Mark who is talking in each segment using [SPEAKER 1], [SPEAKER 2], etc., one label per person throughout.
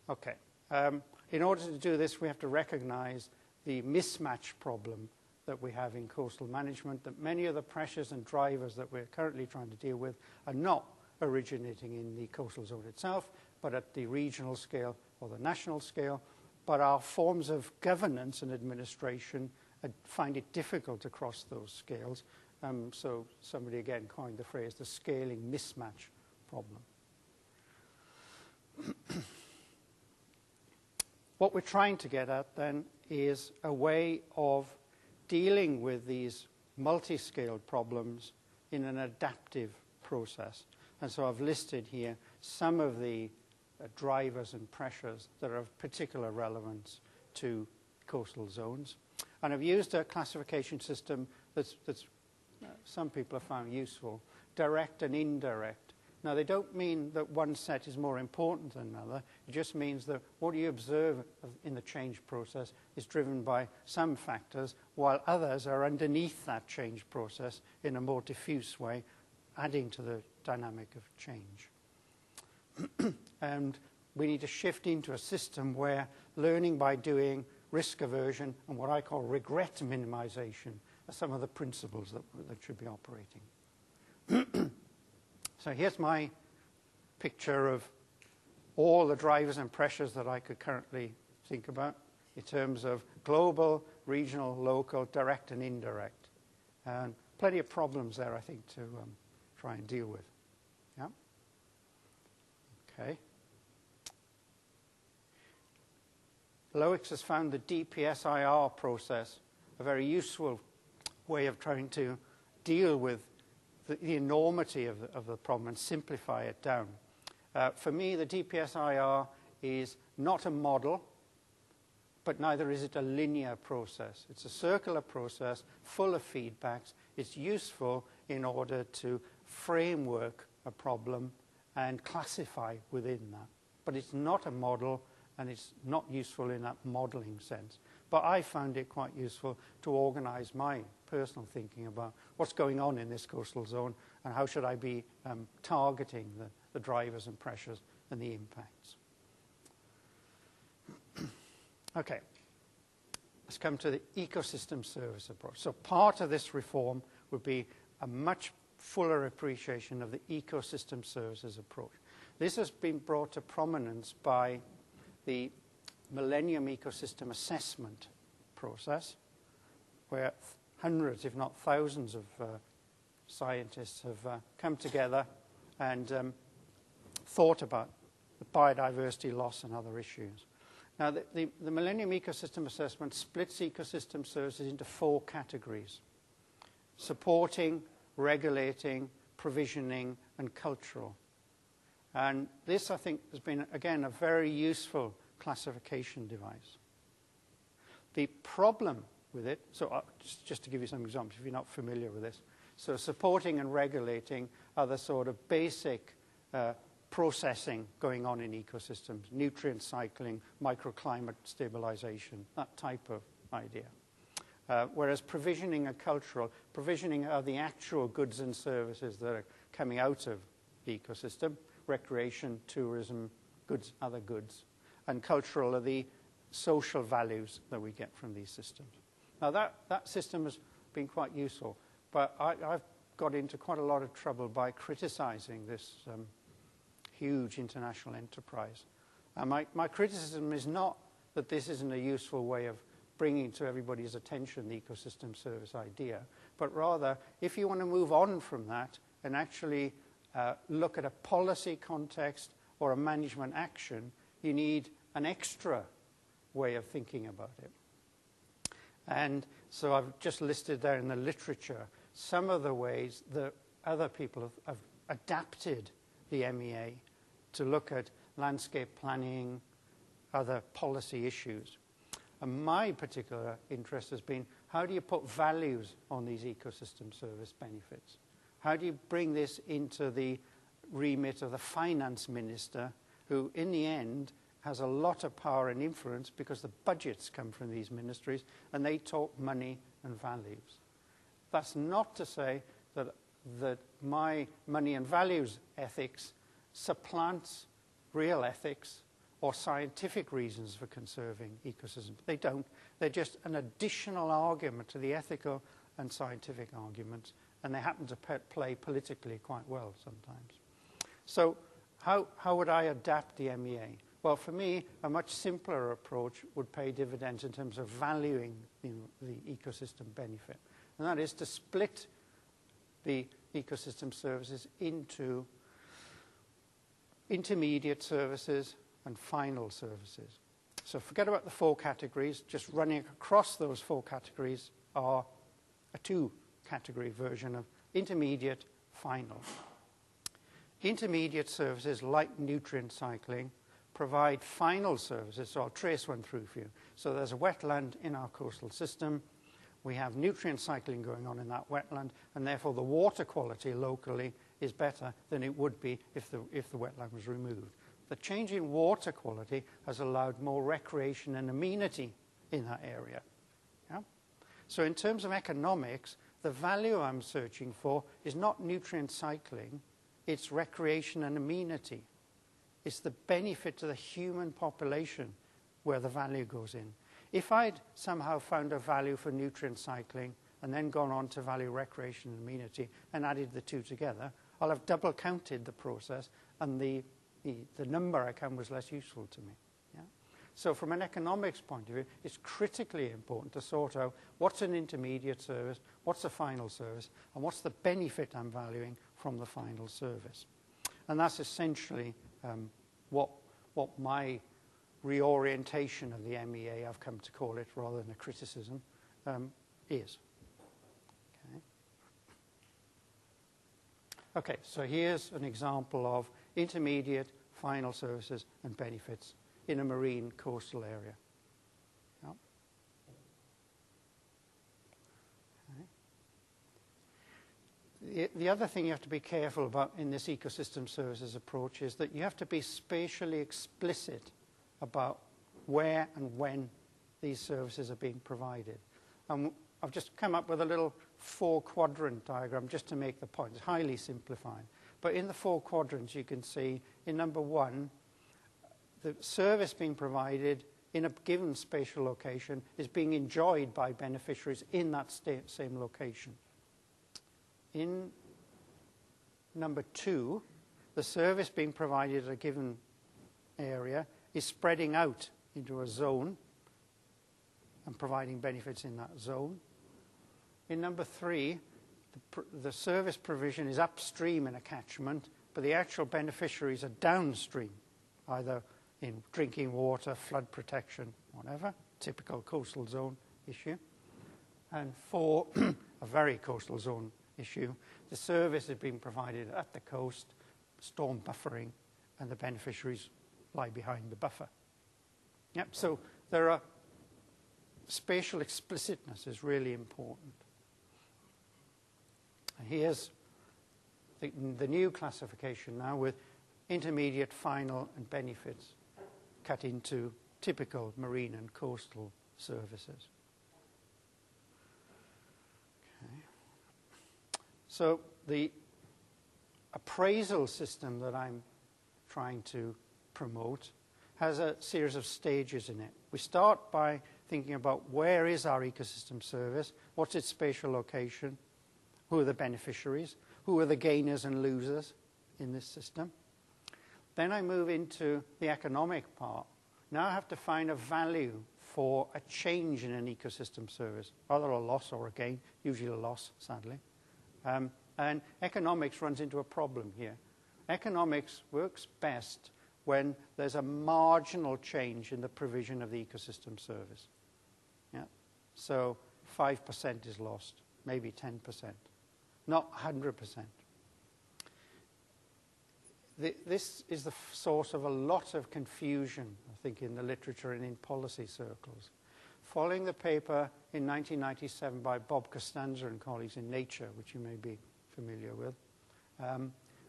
[SPEAKER 1] Okay. In order to do this, we have to recognize the mismatch problem that we have in coastal management, that many of the pressures and drivers that we're currently trying to deal with are not originating in the coastal zone itself, but at the regional scale or the national scale. But our forms of governance and administration find it difficult to cross those scales. So somebody again coined the phrase the scaling mismatch problem. What we're trying to get at then is a way of dealing with these multi-scaled problems in an adaptive process. And so I've listed here some of the drivers and pressures that are of particular relevance to coastal zones. And I've used a classification system that's some people have found useful, direct and indirect. Now, they don't mean that one set is more important than another. It just means that what you observe in the change process is driven by some factors, while others are underneath that change process in a more diffuse way, adding to the dynamic of change. And we need to shift into a system where learning by doing, risk aversion, and what I call regret minimization are some of the principles that should be operating. So here's my picture of all the drivers and pressures that I could currently think about in terms of global, regional, local, direct and indirect. And plenty of problems there, I think, to try and deal with. Yeah? Okay. Loicz has found the DSIR process a very useful way of trying to deal with the enormity of the problem and simplify it down. For me, the DSIR is not a model, but neither is it a linear process. It's a circular process full of feedbacks. It's useful in order to framework a problem and classify within that. But it's not a model, and it's not useful in that modeling sense. But I found it quite useful to organize my personal thinking about what's going on in this coastal zone and how should I be targeting the drivers and pressures and the impacts. Okay, let's come to the ecosystem service approach. So part of this reform would be a much fuller appreciation of the ecosystem services approach. This has been brought to prominence by the Millennium Ecosystem Assessment process, where hundreds, if not thousands, of scientists have come together and thought about the biodiversity loss and other issues. Now, the Millennium Ecosystem Assessment splits ecosystem services into 4 categories: supporting, regulating, provisioning, and cultural. And this, I think, has been, again, a very useful classification device. The problem with it, so just to give you some examples if you're not familiar with this, so supporting and regulating are the sort of basic processing going on in ecosystems, nutrient cycling, microclimate stabilization, that type of idea. Whereas provisioning and cultural, provisioning are the actual goods and services that are coming out of the ecosystem, recreation, tourism, goods, other goods. And cultural are the social values that we get from these systems. Now that system has been quite useful, but I've got into quite a lot of trouble by criticizing this huge international enterprise. And my criticism is not that this isn't a useful way of bringing to everybody's attention the ecosystem service idea, but rather, if you want to move on from that and actually look at a policy context or a management action, you need an extra way of thinking about it. And so I've just listed there in the literature some of the ways that other people have adapted the MEA to look at landscape planning, other policy issues. And my particular interest has been, how do you put values on these ecosystem service benefits? How do you bring this into the remit of the finance minister, who in the end has a lot of power and influence because the budgets come from these ministries and they talk money and values. That's not to say that my money and values ethics supplants real ethics or scientific reasons for conserving ecosystems. They don't. They're just an additional argument to the ethical and scientific arguments, and they happen to play politically quite well sometimes. So how would I adapt the MEA? Well, for me, a much simpler approach would pay dividends in terms of valuing the ecosystem benefit. And that is to split the ecosystem services into intermediate services and final services. So forget about the 4 categories. Just running across those 4 categories are a 2-category version of intermediate, final. Intermediate services, like nutrient cycling, provide final services. So I'll trace one through for you. So there's a wetland in our coastal system. We have nutrient cycling going on in that wetland, and therefore the water quality locally is better than it would be if the wetland was removed. The change in water quality has allowed more recreation and amenity in that area. Yeah? So in terms of economics, the value I'm searching for is not nutrient cycling, it's recreation and amenity. It's the benefit to the human population where the value goes in. If I'd somehow found a value for nutrient cycling and then gone on to value recreation and amenity and added the 2 together, I'll have double counted the process, and the number I count was less useful to me. Yeah? So from an economics point of view, it's critically important to sort out what's an intermediate service, what's a final service, and what's the benefit I'm valuing from the final service. And that's essentially what my reorientation of the MEA, I've come to call it rather than a criticism, is. Okay, so here's an example of intermediate, final services and benefits in a marine coastal area. Yeah. Okay. The other thing you have to be careful about in this ecosystem services approach is that you have to be spatially explicit about where and when these services are being provided. I've just come up with a little 4-quadrant diagram just to make the point. It's highly simplified. But in the 4 quadrants, you can see in number 1, the service being provided in a given spatial location is being enjoyed by beneficiaries in that same location. In number 2, the service being provided at a given area is spreading out into a zone and providing benefits in that zone. In number 3, the service provision is upstream in a catchment, but the actual beneficiaries are downstream, either in drinking water, flood protection, whatever, typical coastal zone issue. And for a very coastal zone issue, the service is being provided at the coast, storm buffering, and the beneficiaries lie behind the buffer. Yep, so there are spatial explicitness is really important. And here's the new classification now with intermediate, final, and benefits cut into typical marine and coastal services. Okay. So the appraisal system that I'm trying to promote has a series of stages in it. We start by thinking about where is our ecosystem service, what's its spatial location, who are the beneficiaries, who are the gainers and losers in this system. Then I move into the economic part. Now I have to find a value for a change in an ecosystem service, either a loss or a gain, usually a loss, sadly. And economics runs into a problem here. Economics works best when there's a marginal change in the provision of the ecosystem service. Yeah? So 5% is lost, maybe 10%, not 100%. This is the source of a lot of confusion, I think, in the literature and in policy circles. Following the paper in 1997 by Bob Costanza and colleagues in Nature, which you may be familiar with,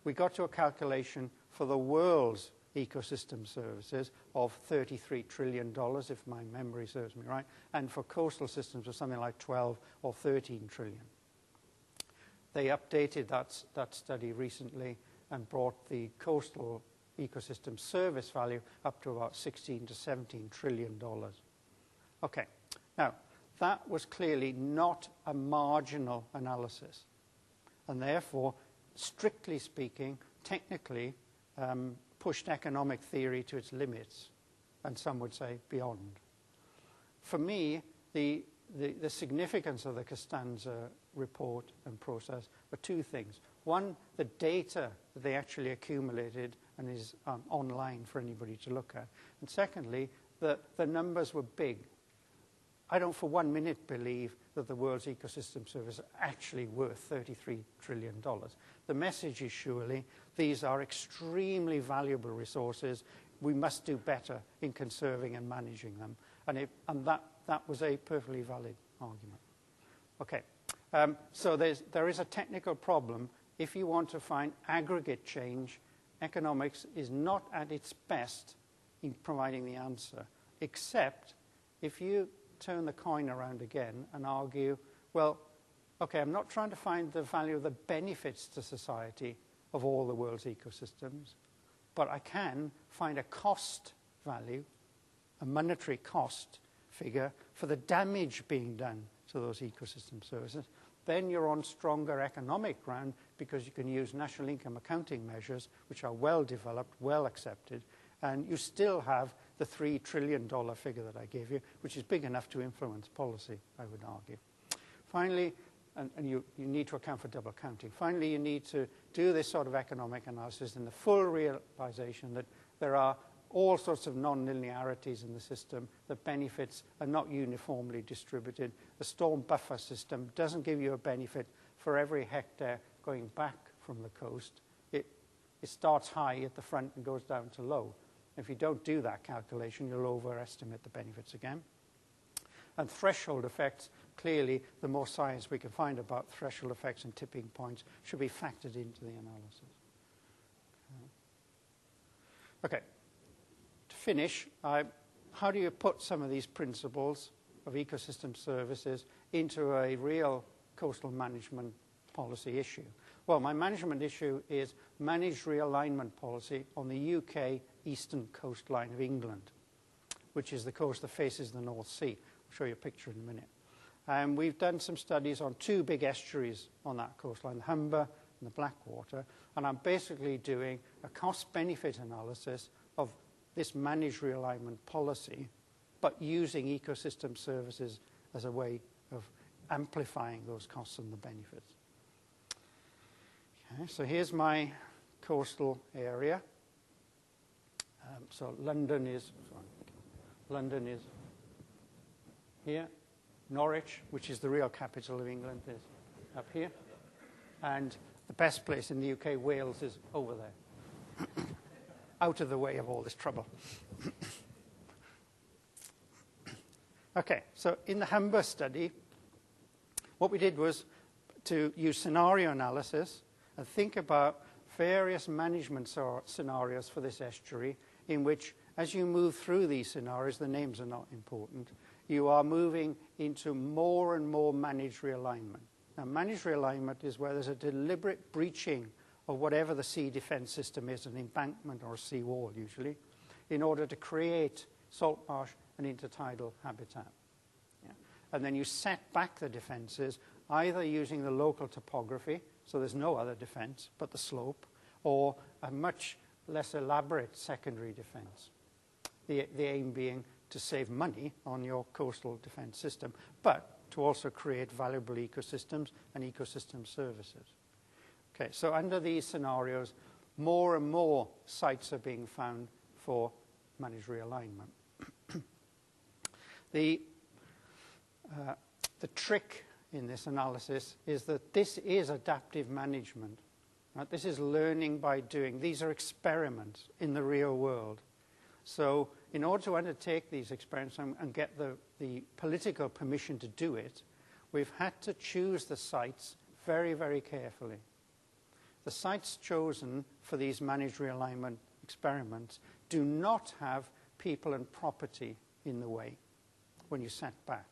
[SPEAKER 1] we got to a calculation for the world's ecosystem services of $33 trillion, if my memory serves me right, and for coastal systems of something like 12 or 13 trillion. They updated that study recently and brought the coastal ecosystem service value up to about $16 to $17 trillion. Okay, now that was clearly not a marginal analysis, and therefore, strictly speaking, technically pushed economic theory to its limits, and some would say beyond. For me, the significance of the Costanza report and process were two things. One, the data that they actually accumulated and is online for anybody to look at. And secondly, the numbers were big. I don't for 1 minute believe that the world's ecosystem service is actually worth $33 trillion. The message is surely these are extremely valuable resources. We must do better in conserving and managing them. And that was a perfectly valid argument. Okay, so there is a technical problem. If you want to find aggregate change, economics is not at its best in providing the answer, except if you turn the coin around again and argue, well, okay, I'm not trying to find the value of the benefits to society of all the world's ecosystems, but I can find a cost value, a monetary cost figure for the damage being done to those ecosystem services. Then you're on stronger economic ground because you can use national income accounting measures, which are well developed, well accepted, and you still have the $3 trillion figure that I gave you, which is big enough to influence policy, I would argue. Finally, and you need to account for double counting. Finally, you need to do this sort of economic analysis in the full realization that there are all sorts of non-linearities in the system, that benefits are not uniformly distributed. The storm buffer system doesn't give you a benefit for every hectare going back from the coast. It starts high at the front and goes down to low. If you don't do that calculation, you'll overestimate the benefits again. And threshold effects, clearly, the more science we can find about threshold effects and tipping points should be factored into the analysis. Okay. To finish, how do you put some of these principles of ecosystem services into a real coastal management policy issue? Well, my management issue is managed realignment policy on the UK eastern coastline of England, which is the coast that faces the North Sea. I'll show you a picture in a minute. And we've done some studies on two big estuaries on that coastline, the Humber and the Blackwater, and I'm basically doing a cost-benefit analysis of this managed realignment policy, but using ecosystem services as a way of amplifying those costs and the benefits. Okay, so here's my coastal area. So London is here. Norwich, which is the real capital of England, is up here. And the best place in the UK, Wales, is over there. Out of the way of all this trouble. Okay, so in the Humber study, what we did was to use scenario analysis and think about various management scenarios for this estuary, in which, as you move through these scenarios, the names are not important, you are moving into more and more managed realignment. Now, managed realignment is where there's a deliberate breaching of whatever the sea defense system is, an embankment or a sea wall usually, in order to create salt marsh and intertidal habitat. Yeah. And then you set back the defenses, either using the local topography, so there's no other defense but the slope, or a much less elaborate secondary defense. The aim being to save money on your coastal defense system, but to also create valuable ecosystems and ecosystem services. Okay, so under these scenarios, more and more sites are being found for managed realignment. The trick in this analysis is that this is adaptive management. Right? This is learning by doing. These are experiments in the real world. So in order to undertake these experiments and get the political permission to do it, we've had to choose the sites very, very carefully. The sites chosen for these managed realignment experiments do not have people and property in the way when you set back.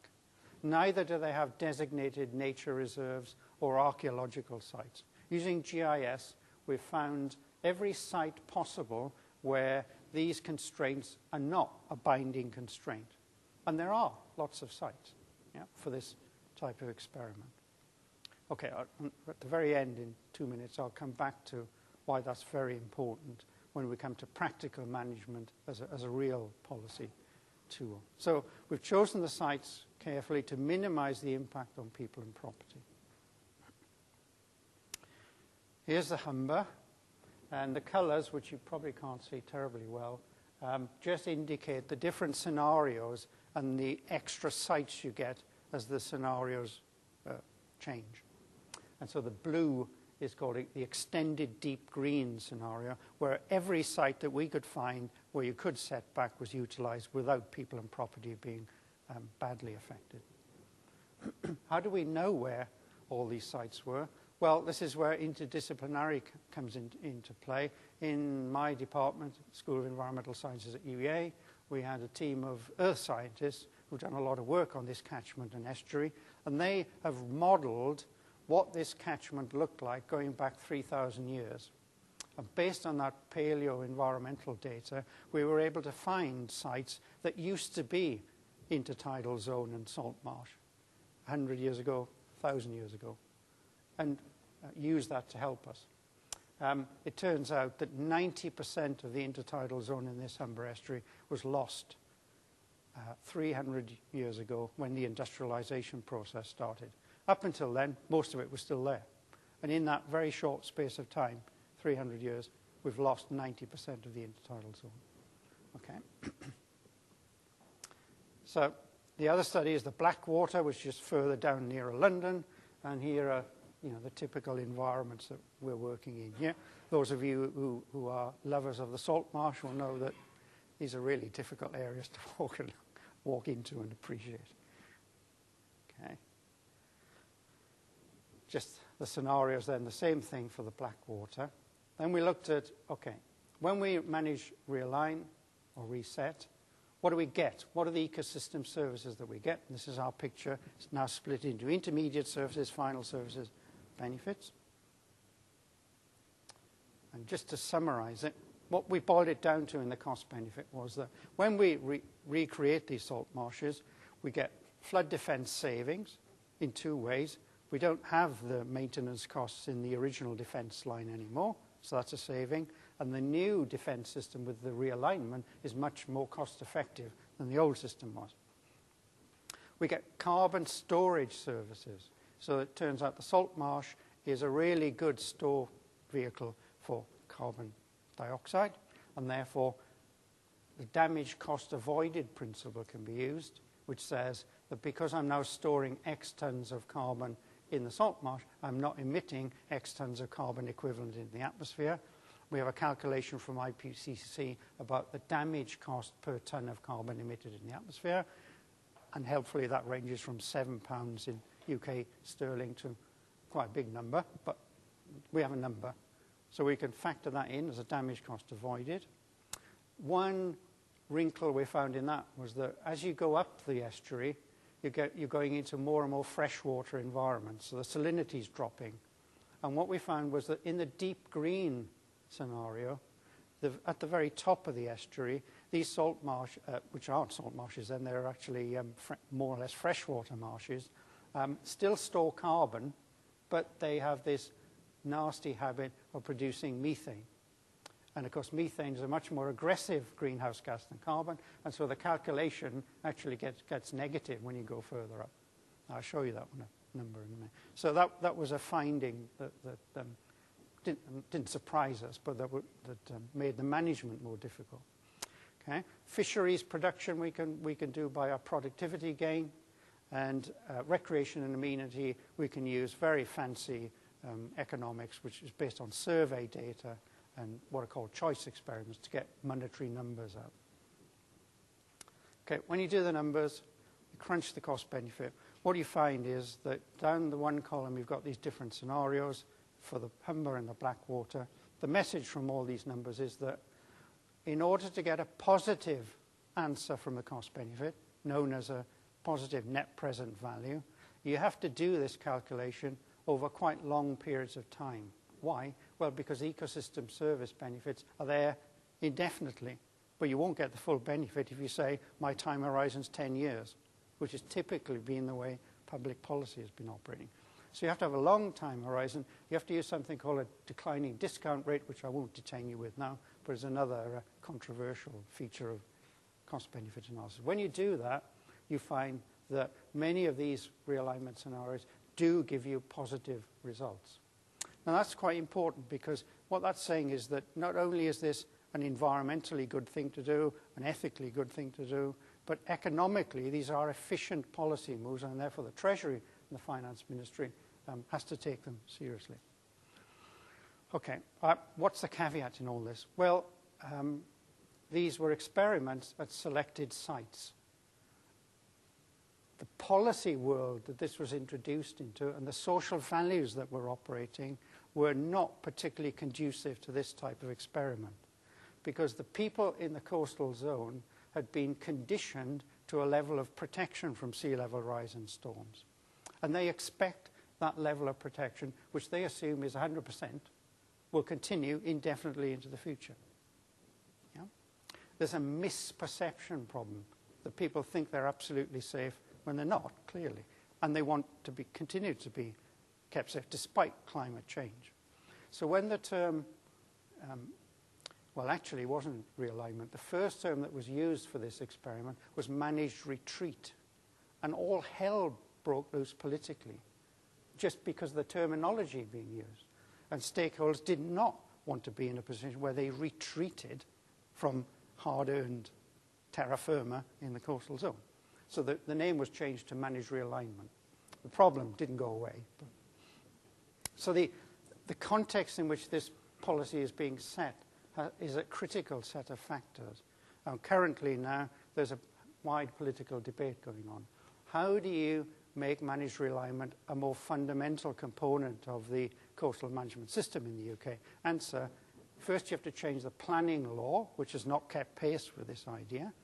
[SPEAKER 1] Neither do they have designated nature reserves or archaeological sites. Using GIS, we've found every site possible where these constraints are not a binding constraint. And there are lots of sites for this type of experiment. Okay, at the very end, in 2 minutes, I'll come back to why that's very important when we come to practical management as a real policy tool. So we've chosen the sites carefully to minimize the impact on people and property. Here's the Humber, and the colors, which you probably can't see terribly well, just indicate the different scenarios and the extra sites you get as the scenarios change. And so the blue is called the extended deep green scenario, where every site that we could find where you could set back was utilized without people and property being badly affected. How do we know where all these sites were? Well, this is where interdisciplinary comes into play. In my department, School of Environmental Sciences at UEA, we had a team of earth scientists who've done a lot of work on this catchment and estuary, and they have modeled what this catchment looked like going back 3,000 years. And based on that paleo-environmental data, we were able to find sites that used to be intertidal zone and salt marsh 100 years ago, 1,000 years ago, and use that to help us. It turns out that 90% of the intertidal zone in this Humber estuary was lost 300 years ago when the industrialization process started. Up until then, most of it was still there. And in that very short space of time, 300 years, we've lost 90% of the intertidal zone. Okay. So the other study is the Blackwater, which is further down nearer London. And here are the typical environments that we're working in here. Those of you who are lovers of the salt marsh will know that these are really difficult areas to walk into and appreciate. Okay. Just the scenarios then, the same thing for the Blackwater. Then we looked at, okay, when we manage realign or reset, what do we get? What are the ecosystem services that we get? And this is our picture. It's now split into intermediate services, final services, benefits. And just to summarize it, what we boiled it down to in the cost benefit was that when we recreate these salt marshes, we get flood defense savings in two ways. We don't have the maintenance costs in the original defense line anymore, so that's a saving. And the new defense system with the realignment is much more cost effective than the old system was. We get carbon storage services. So it turns out the salt marsh is a really good store vehicle for carbon dioxide, and therefore the damage cost avoided principle can be used, which says that because I'm now storing X tons of carbon in the salt marsh, I'm not emitting X tons of carbon equivalent in the atmosphere. We have a calculation from IPCC about the damage cost per ton of carbon emitted in the atmosphere, and helpfully that ranges from £7 in UK sterling to quite a big number, but we have a number. So we can factor that in as a damage cost avoided. One wrinkle we found in that was that as you go up the estuary, you're going into more and more freshwater environments, so the salinity is dropping. And what we found was that in the deep green scenario, at the very top of the estuary, these salt marsh, which aren't salt marshes then, they're actually more or less freshwater marshes, still store carbon, but they have this nasty habit of producing methane. And of course, methane is a much more aggressive greenhouse gas than carbon, and so the calculation actually gets negative when you go further up. I'll show you that number in a minute. So that was a finding that didn't surprise us, but that made the management more difficult. Okay, fisheries production we can do by our productivity gain, and recreation and amenity we can use very fancy economics, which is based on survey data and what are called choice experiments to get monetary numbers out. Okay, when you do the numbers, you crunch the cost benefit. What you find is that down the one column you've got these different scenarios for the Humber and the Blackwater. The message from all these numbers is that in order to get a positive answer from the cost benefit, known as a positive net present value, you have to do this calculation over quite long periods of time. Why? Well, because ecosystem service benefits are there indefinitely, but you won't get the full benefit if you say, my time horizon's 10 years, which has typically been the way public policy has been operating. So you have to have a long time horizon. You have to use something called a declining discount rate, which I won't detain you with now, but is another controversial feature of cost-benefit analysis. When you do that, you find that many of these realignment scenarios do give you positive results. Now that's quite important, because what that's saying is that not only is this an environmentally good thing to do, an ethically good thing to do, but economically these are efficient policy moves, and therefore the Treasury and the Finance Ministry has to take them seriously. Okay, what's the caveat in all this? Well, these were experiments at selected sites. The policy world that this was introduced into and the social values that were operating were not particularly conducive to this type of experiment, because the people in the coastal zone had been conditioned to a level of protection from sea level rise and storms. And they expect that level of protection, which they assume is 100%, will continue indefinitely into the future. Yeah? There's a misperception problem that people think they're absolutely safe when they're not, clearly. And they want to continue to be kept safe despite climate change. So when the term, well, actually it wasn't realignment. The first term that was used for this experiment was managed retreat. And all hell broke loose politically, just because of the terminology being used. And stakeholders did not want to be in a position where they retreated from hard-earned terra firma in the coastal zone. So the name was changed to managed realignment. The problem didn't go away. So the context in which this policy is being set is a critical set of factors. Currently now, there's a wide political debate going on. How do you make managed realignment a more fundamental component of the coastal management system in the UK? Answer, first you have to change the planning law, which has not kept pace with this idea.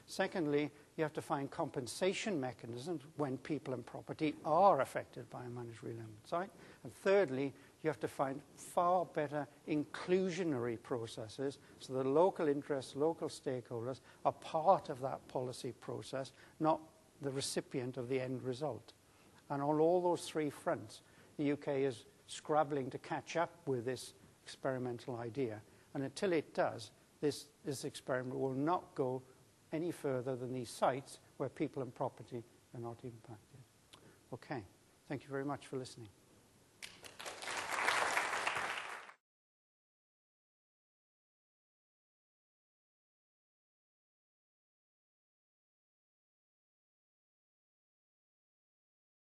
[SPEAKER 1] Secondly, you have to find compensation mechanisms when people and property are affected by a managed realignment site. And thirdly, you have to find far better inclusionary processes so that local interests, local stakeholders are part of that policy process, not the recipient of the end result. And on all those three fronts, the UK is scrabbling to catch up with this experimental idea. And until it does, this experiment will not go any further than these sites where people and property are not impacted. Okay, thank you very much for listening.